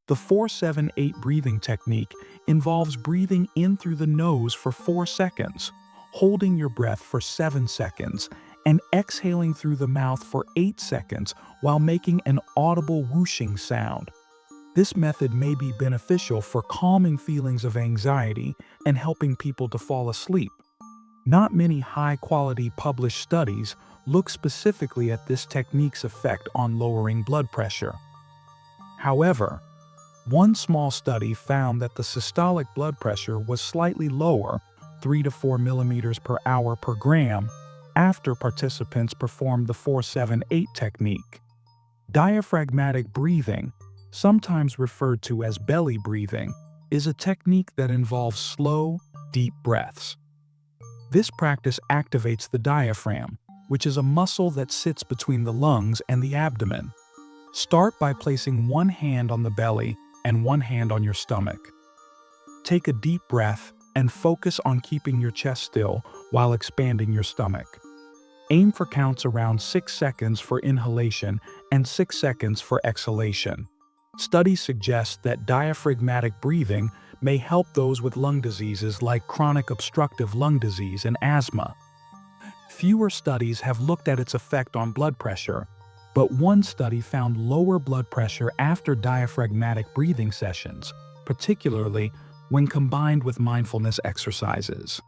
The 4-7-8 breathing technique involves breathing in through the nose for 4 seconds, holding your breath for 7 seconds, and exhaling through the mouth for 8 seconds while making an audible whooshing sound. This method may be beneficial for calming feelings of anxiety and helping people to fall asleep. Not many high-quality published studies look specifically at this technique's effect on lowering blood pressure. However, one small study found that the systolic blood pressure was slightly lower, 3 to 4 millimeters per hour per gram, after participants performed the 4-7-8 technique. Diaphragmatic breathing, sometimes referred to as belly breathing, is a technique that involves slow, deep breaths. This practice activates the diaphragm, which is a muscle that sits between the lungs and the abdomen. Start by placing one hand on the belly and one hand on your stomach. Take a deep breath and focus on keeping your chest still while expanding your stomach. Aim for counts around 6 seconds for inhalation and 6 seconds for exhalation. Studies suggest that diaphragmatic breathing may help those with lung diseases like chronic obstructive lung disease and asthma. Fewer studies have looked at its effect on blood pressure, but one study found lower blood pressure after diaphragmatic breathing sessions, particularly when combined with mindfulness exercises.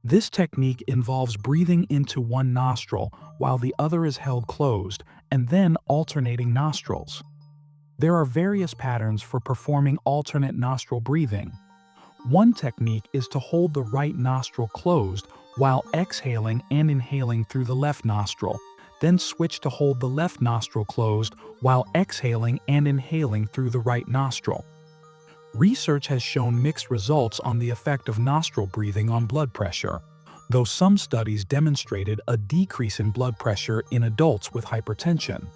This technique involves breathing into one nostril while the other is held closed and then alternating nostrils. There are various patterns for performing alternate nostril breathing. One technique is to hold the right nostril closed while exhaling and inhaling through the left nostril, then switch to hold the left nostril closed while exhaling and inhaling through the right nostril. Research has shown mixed results on the effect of nostril breathing on blood pressure, though some studies demonstrated a decrease in blood pressure in adults with hypertension.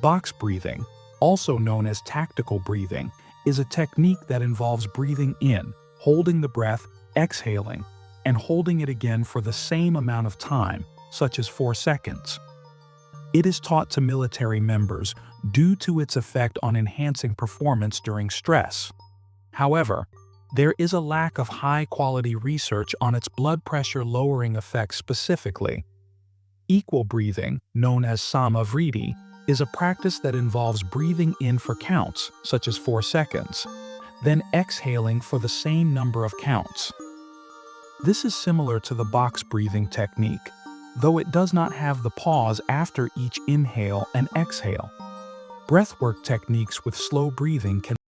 Box breathing, also known as tactical breathing, is a technique that involves breathing in, holding the breath, exhaling, and holding it again for the same amount of time, such as 4 seconds. It is taught to military members due to its effect on enhancing performance during stress. However, there is a lack of high-quality research on its blood pressure lowering effects specifically. Equal breathing, known as samavriti, is a practice that involves breathing in for counts, such as 4 seconds, then exhaling for the same number of counts. This is similar to the box breathing technique, though it does not have the pause after each inhale and exhale. Breathwork techniques with slow breathing can